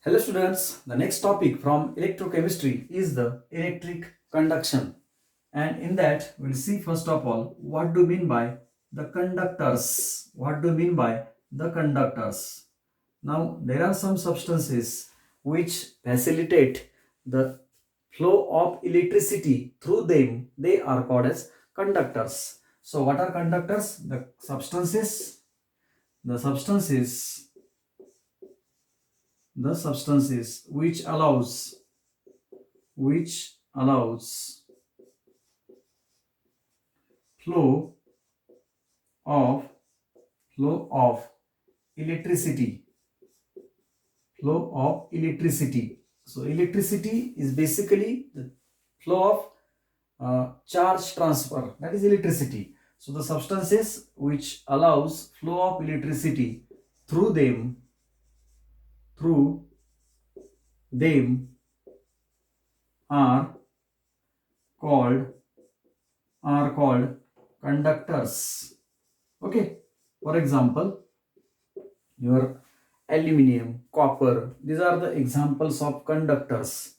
Hello students, the next topic from electrochemistry is the electric conduction, and in that we'll see first of all what do you mean by the conductors. What do you mean by the conductors? Now there are some substances which facilitate the flow of electricity through them. They are called as conductors. So what are conductors? The substances which allows flow of electricity so electricity is basically the flow of charge transfer, that is electricity. So the substances which allows flow of electricity through them are called conductors. Okay, for example, your aluminium, copper, these are the examples of conductors,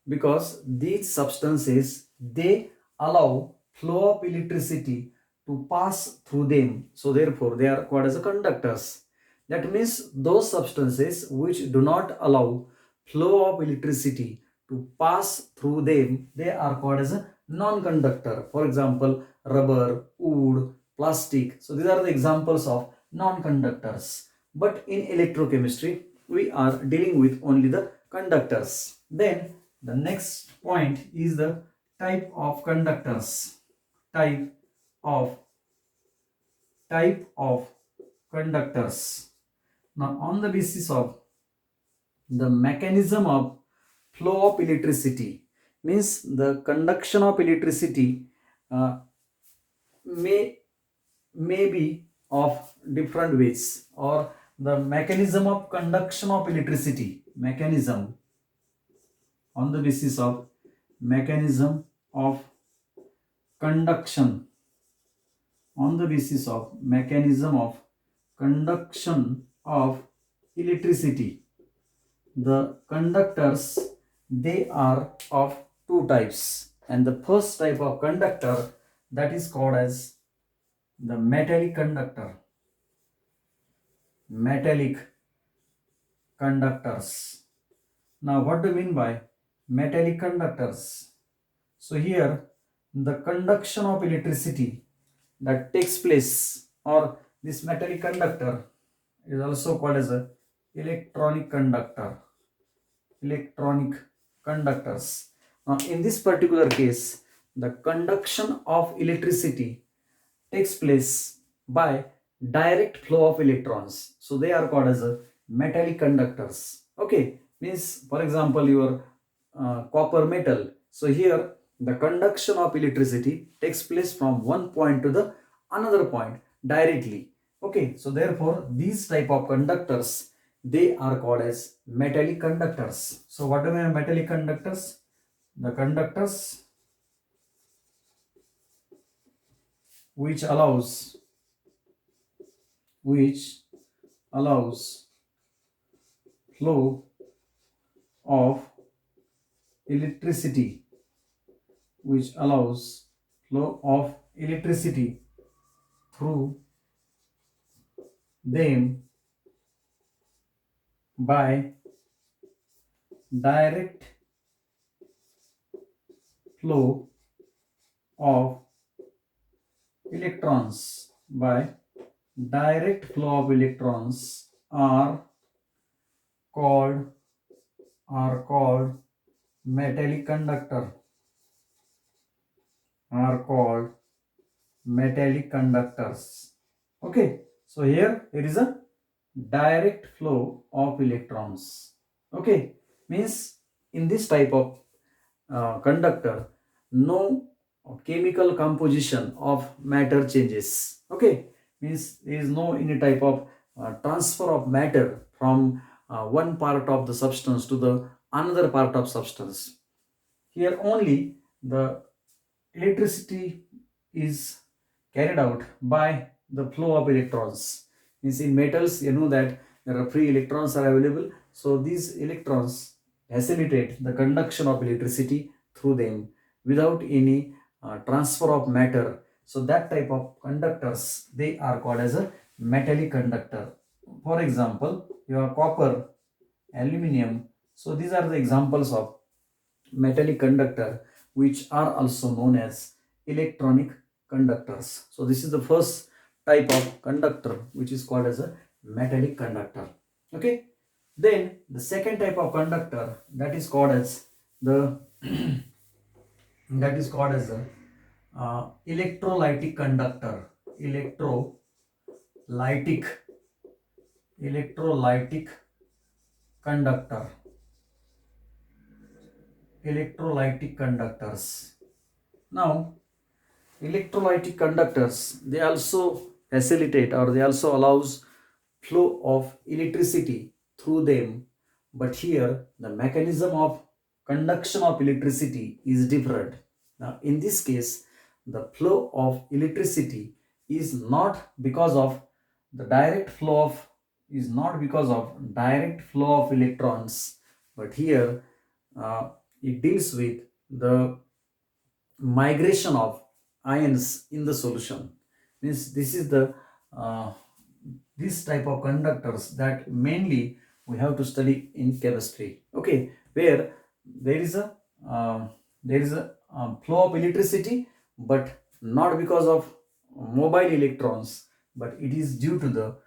because these substances they allow flow of electricity to pass through them, so therefore they are called as conductors. That means those substances which do not allow flow of electricity to pass through them, they are called as a non-conductor. For example, rubber, wood, plastic. So these are the examples of non-conductors. But in electrochemistry, we are dealing with only the conductors. Then the next point is the type of conductors. Type of conductors. Now, on the basis of the mechanism of flow of electricity, means the conduction of electricity uh, may be of different ways, or the mechanism of conduction of electricity, on the basis of mechanism of conduction, of electricity. The conductors, they are of two types, and the first type of conductor, that is called as the metallic conductors. Now what do you mean by metallic conductors? So here the conduction of electricity that takes place, or this metallic conductor is also called as a electronic conductors. Now in this particular case, the conduction of electricity takes place by direct flow of electrons, so they are called as a metallic conductors. Okay, means for example your copper metal, so here the conduction of electricity takes place from one point to the another point directly. Okay, so therefore these type of conductors, they are called as metallic conductors. So what are metallic conductors? The conductors which allows flow of electricity, through them by direct flow of electrons, are called metallic conductors. Okay, so here there is a direct flow of electrons. Okay, means in this type of conductor, no chemical composition of matter changes. Okay, means there is no any type of transfer of matter from one part of the substance to the another part of substance. Here only the electricity is carried out by the flow of electrons. Means in metals, you know that there are free electrons are available. So these electrons facilitate the conduction of electricity through them without any transfer of matter. So that type of conductors, they are called as a metallic conductor. For example, you have copper, aluminium. So these are the examples of metallic conductor, which are also known as electronic conductors. So this is the first type of conductor, which is called as a metallic conductor. Okay. Then the second type of conductor, that is called as the that is called as the electrolytic conductor. Electrolytic electrolytic conductor. Electrolytic conductors. Now, electrolytic conductors, they also facilitate, or they also allows flow of electricity through them, but here the mechanism of conduction of electricity is different. Now in this case, the flow of electricity is not because of the direct flow of electrons, but here it deals with the migration of ions in the solution. Means this is the this type of conductors that mainly we have to study in chemistry. Okay, where there is a flow of electricity, but not because of mobile electrons, but it is due to the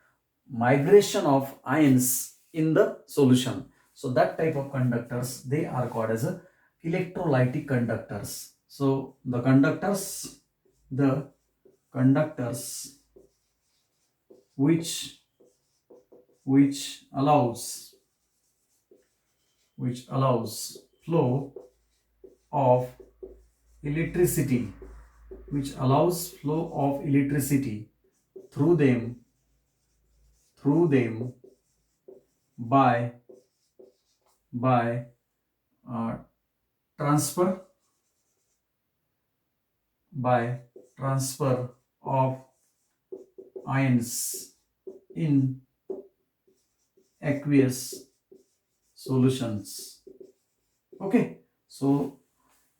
migration of ions in the solution. So that type of conductors, they are called as a electrolytic conductors. So the conductors which allows flow of electricity, through them by uh, transfer of ions in aqueous solutions. Okay, so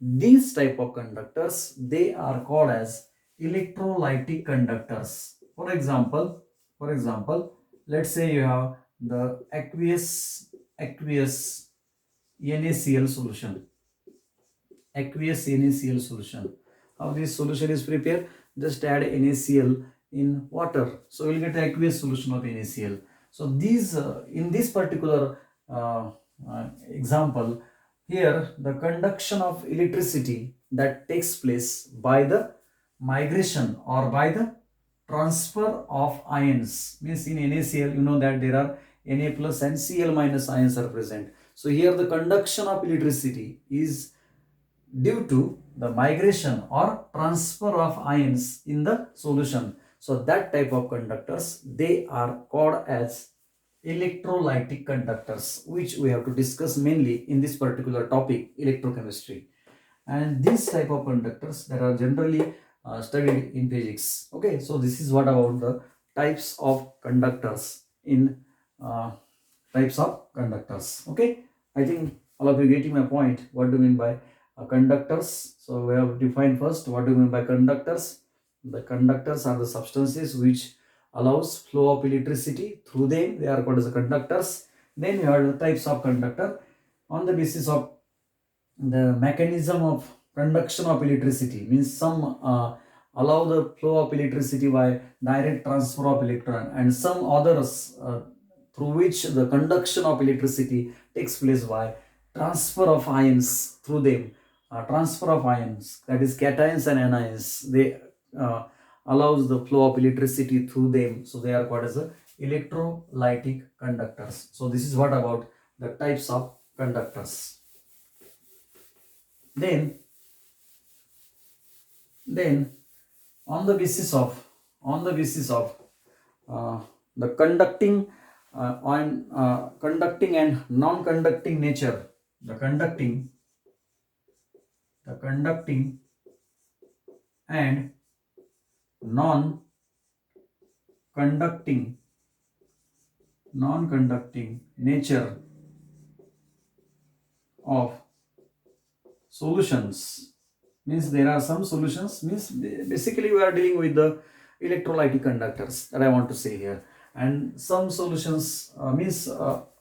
these type of conductors, they are called as electrolytic conductors. For example, let's say you have the aqueous NaCl solution. How this solution is prepared? Just add NaCl in water, so we'll get aqueous solution of NaCl. So these in this particular example, here the conduction of electricity that takes place by the migration or by the transfer of ions. Means in NaCl, you know that there are Na plus and Cl minus ions are present. So here the conduction of electricity is due to the migration or transfer of ions in the solution. So that type of conductors, they are called as electrolytic conductors, which we have to discuss mainly in this particular topic, electrochemistry. And these type of conductors that are generally studied in physics. Okay, so this is what about the types of conductors in Okay, I think all of you getting my point. What do you mean by conductors? So we have defined first what do you mean by conductors. The conductors are the substances which allows flow of electricity through them. They are called as the conductors. Then you have the types of conductor on the basis of the mechanism of conduction of electricity. Means some allow the flow of electricity by direct transfer of electron, and some others through which the conduction of electricity takes place by transfer of ions through them. Transfer of ions, that is cations and anions, they allows the flow of electricity through them. So they are called as a electrolytic conductors. So this is what about the types of conductors. Then on the basis of the conducting conducting and non-conducting nature, the conducting and non-conducting non-conducting nature of solutions. Means there are some solutions, means basically we are dealing with the electrolytic conductors, that I want to say here. And some solutions means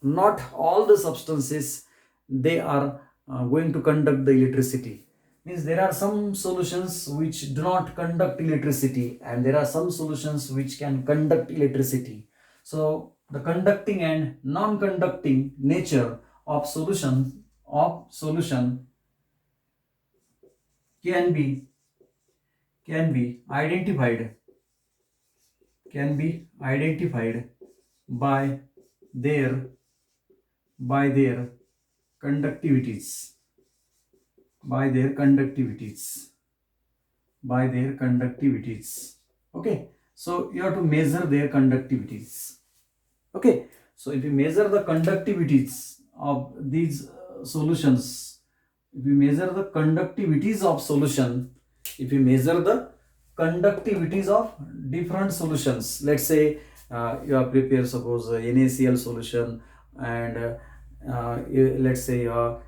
not all the substances they are going to conduct the electricity. Means there are some solutions which do not conduct electricity, and there are some solutions which can conduct electricity. So the conducting and non-conducting nature of solution can be identified by their conductivities by their conductivities. Okay, so you have to measure their conductivities. Okay, so if you measure the conductivities of these solutions, if you measure the conductivities of solution, if you measure the conductivities of different solutions, let's say you have prepared suppose NaCl solution, and let's say an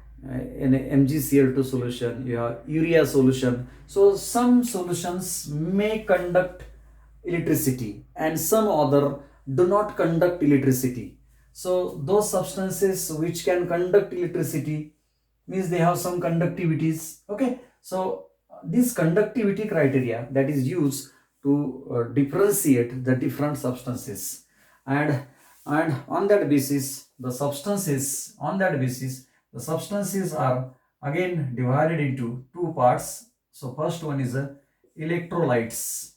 MgCl2 solution, you have urea solution. So some solutions may conduct electricity and some other do not conduct electricity. So those substances which can conduct electricity means they have some conductivities. Okay, so this conductivity criteria that is used to differentiate the different substances, and on that basis the substances are again divided into two parts. So first one is electrolytes.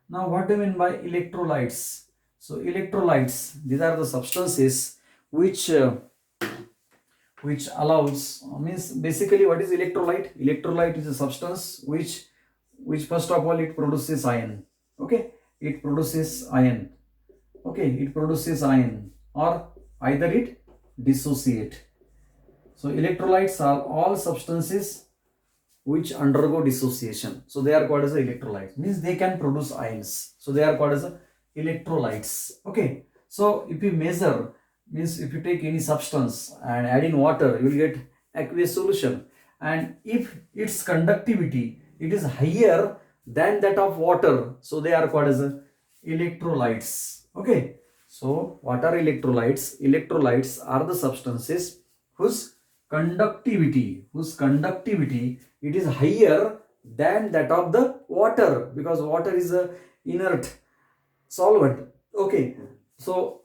Now what do you mean by electrolytes? So electrolytes, these are the substances which allows, means basically what is electrolyte? Electrolyte is a substance which first of all it produces iron. Okay, it produces iron. Okay, it produces iron, or either it dissociate. So electrolytes are all substances which undergo dissociation. So they are called as electrolytes. Means they can produce ions. So they are called as electrolytes. Okay. So if you measure, means if you take any substance and add in water, you will get aqueous solution. And if its conductivity it is higher than that of water, so they are called as electrolytes. Okay. So what are electrolytes? Electrolytes are the substances whose conductivity it is higher than that of the water, because water is a inert solvent. Okay, so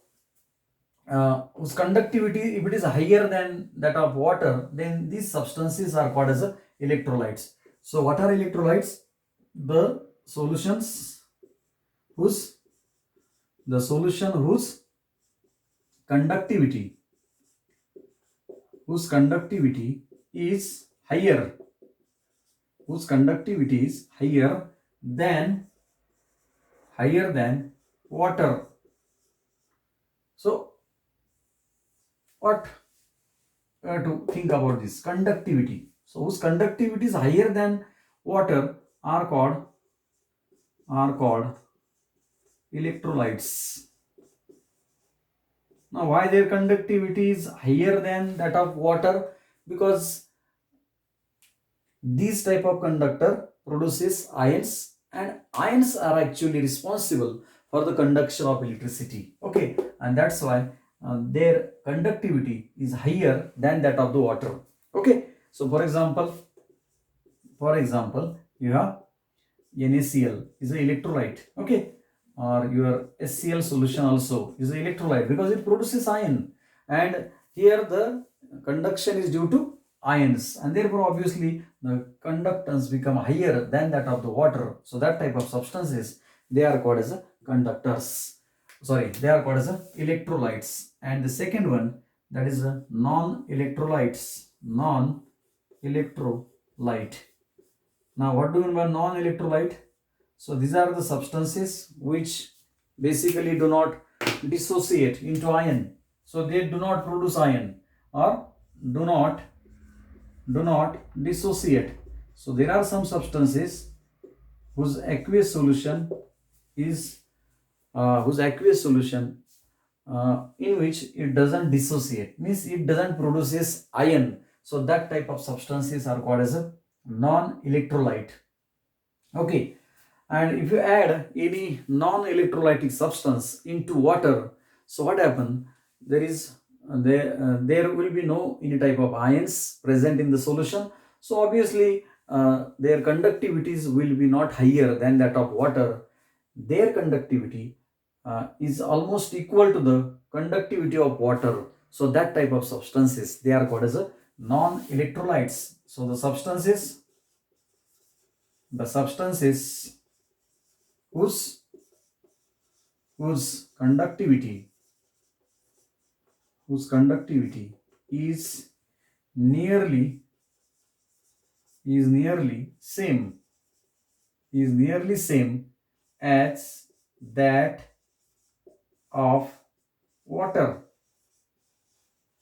whose conductivity, if it is higher than that of water, then these substances are called as electrolytes. So what are electrolytes? The solutions whose conductivity is higher than water. So what to think about this conductivity? So whose conductivity is higher than water are called electrolytes. Now why their conductivity is higher than that of water? Because this type of conductor produces ions, and ions are actually responsible for the conduction of electricity. Okay, and that's why their conductivity is higher than that of the water. Okay, so for example you have NaCl is an electrolyte. Okay, or your HCl solution also is an electrolyte because it produces ion, and here the conduction is due to ions, and therefore obviously the conductance become higher than that of the water. So that type of substances, they are called as conductors. Sorry, they are called as electrolytes. And the second one, that is non-electrolytes. Non-electrolyte. Now what do you mean by non-electrolyte? So these are the substances which basically do not dissociate into ion. So they do not produce ion, or do not dissociate. So there are some substances whose aqueous solution is whose aqueous solution in which it doesn't dissociate, means it doesn't produces ion. So that type of substances are called as a non-electrolyte. Okay, and if you add any non-electrolytic substance into water, so what happen? There is there will be no any type of ions present in the solution. So obviously their conductivities will be not higher than that of water. Their conductivity is almost equal to the conductivity of water. So that type of substances, they are called as a non-electrolytes. So the substances whose whose conductivity whose conductivity is nearly is nearly same is nearly same as that of water.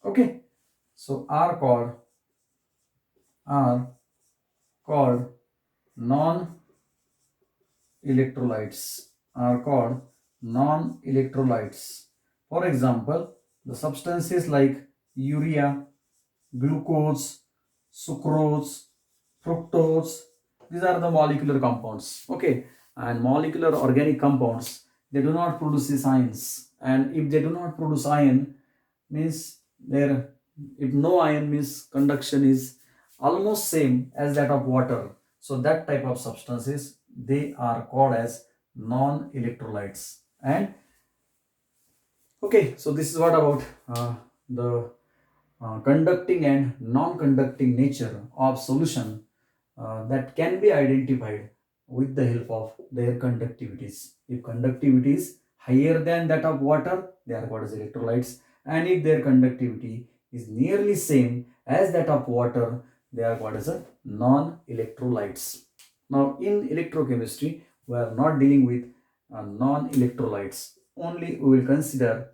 Okay, so are called non electrolytes, are called non-electrolytes. For example, the substances like urea, glucose, sucrose, fructose, these are the molecular compounds. Okay, and molecular organic compounds, they do not produce ions, and if they do not produce ion, means there, if no ion, means conduction is almost same as that of water. So that type of substances, they are called as non-electrolytes. And okay, so this is what about the conducting and non-conducting nature of solution that can be identified with the help of their conductivities. If conductivity is higher than that of water, they are called as electrolytes, and if their conductivity is nearly same as that of water, they are called as a non-electrolytes. Now in electrochemistry, we are not dealing with non-electrolytes, only we will consider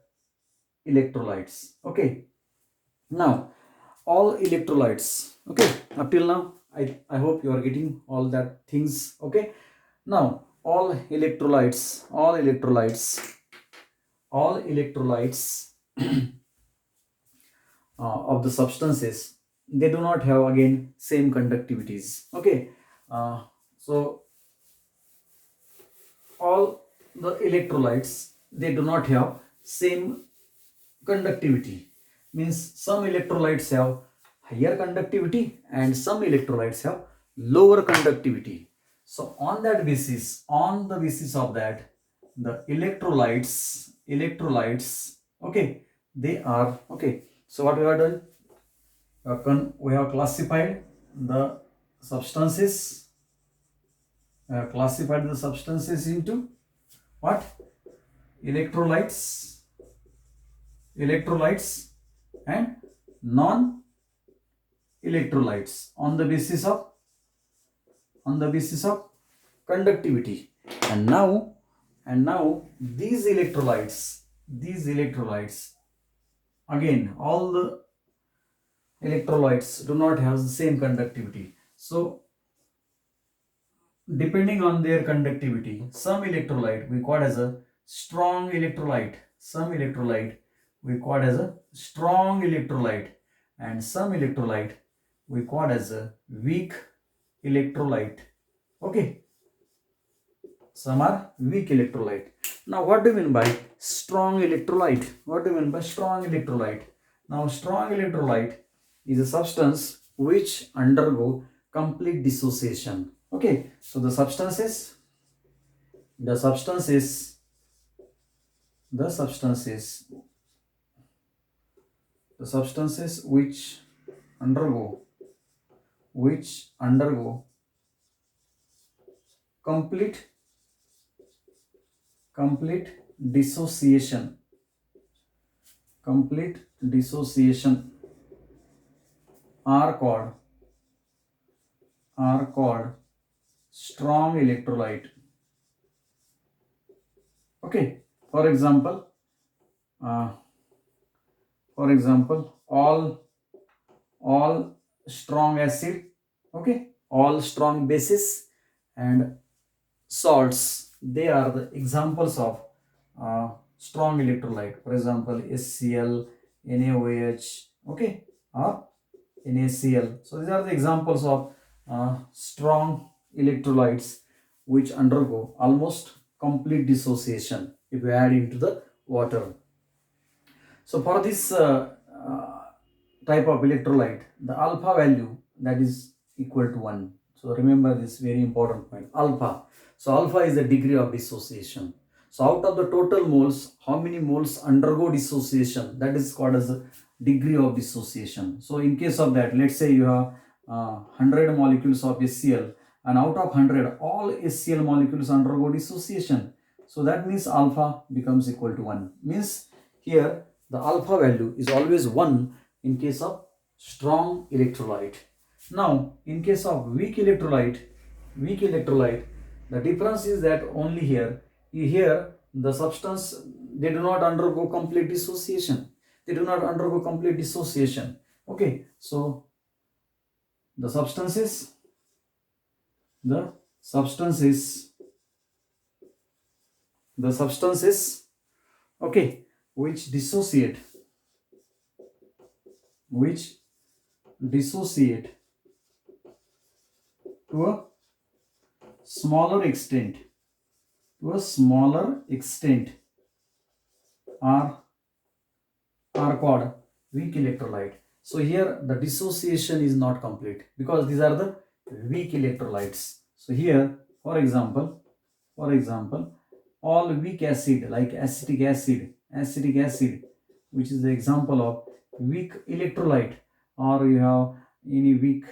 electrolytes. Okay, now all electrolytes. Okay, up till now I hope you are getting all that things. Okay, now all electrolytes of the substances, they do not have again same conductivities. Okay, so all the electrolytes, they do not have same conductivity, means some electrolytes have higher conductivity and some electrolytes have lower conductivity. So on that basis, on the basis of that, the electrolytes, okay, they are okay. So what we have done, we have classified the substances, into what? Electrolytes and non electrolytes on the basis of conductivity. And now these electrolytes, again, all the electrolytes do not have the same conductivity. So depending on their conductivity, some electrolyte we call as a strong electrolyte, some electrolyte we call as a strong electrolyte, and some electrolyte we call as a weak electrolyte. Okay, some are weak electrolyte. Now what do you mean by strong electrolyte? What do you mean by strong electrolyte? Now strong electrolyte is a substance which undergo complete dissociation. Okay, so the substances the substances the substances which undergo complete dissociation are called strong electrolyte. Okay, for example, uh, all strong acid, okay, all strong bases and salts, they are the examples of strong electrolyte, for example HCl, NaOH, okay, or NaCl. So these are the examples of strong electrolytes which undergo almost complete dissociation if you add into the water. So for this type of electrolyte, the alpha value, that is equal to 1. So remember this very important point, alpha. So alpha is the degree of dissociation. So out of the total moles, how many moles undergo dissociation? That is called as the degree of dissociation. So in case of that, let's say you have 100 molecules of HCl, and out of 100, all HCl molecules undergo dissociation. So that means alpha becomes equal to 1. Means here the alpha value is always 1 in case of strong electrolyte. Now in case of weak electrolyte, the difference is that only here the substance, they do not undergo complete dissociation. Okay, so the substances okay, which dissociate to a smaller extent are called weak electrolyte. So here the dissociation is not complete because these are the weak electrolytes. So here, for example, all weak acid like acetic acid, which is the example of weak electrolyte, or you have any weak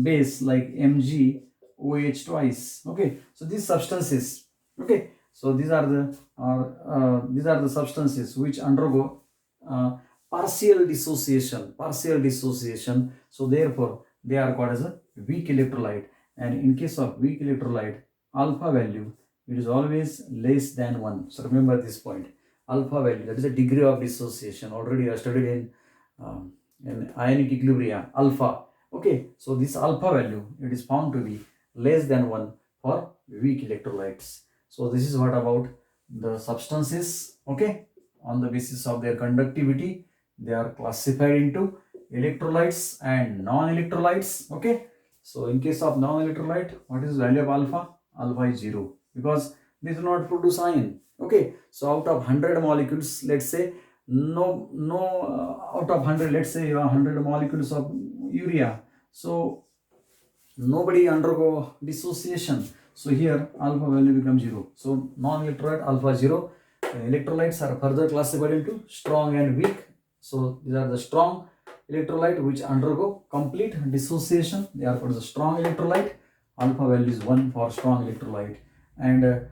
base like MgOH twice. Okay, so these substances, okay, so these are the substances which undergo partial dissociation. So therefore they are called as a weak electrolyte. And in case of weak electrolyte, alpha value, it is always less than 1. So remember this point, alpha value, that is the degree of dissociation. Already I studied in ionic equilibria, alpha. Okay, so this alpha value, it is found to be less than 1 for weak electrolytes. So this is what about the substances. Okay, on the basis of their conductivity, they are classified into electrolytes and non-electrolytes. Okay, so in case of non-electrolyte, what is the value of alpha? Alpha is 0 because they do not produce ion. Okay, so out of 100 molecules, let's say out of 100, let's say you have 100 molecules of urea, so nobody undergo dissociation. So here alpha value becomes 0. So non-electrolyte alpha 0. Electrolytes are further classified into strong and weak. So these are the strong electrolyte which undergo complete dissociation. They are called the strong electrolyte. Alpha value is 1 for strong electrolyte, and the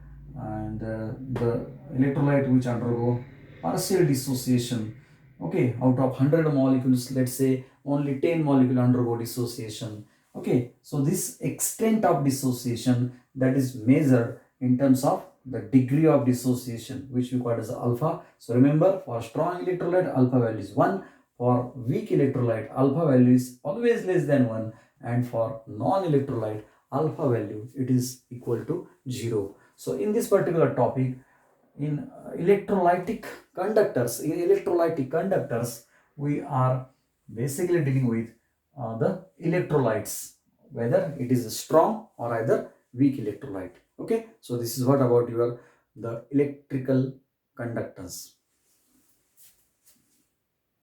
electrolyte which undergo partial dissociation. Okay, out of 100 molecules, let's say only 10 molecules undergo dissociation. Okay, so this extent of dissociation, that is measured in terms of the degree of dissociation, which we call as alpha. So remember, for strong electrolyte, alpha value is 1. For weak electrolyte, alpha value is always less than 1. And for non-electrolyte, alpha value, it is equal to 0. So in this particular topic, in electrolytic conductors, we are basically dealing with the electrolytes, whether it is strong or either weak electrolyte. Okay, so this is what about the electrical conductors.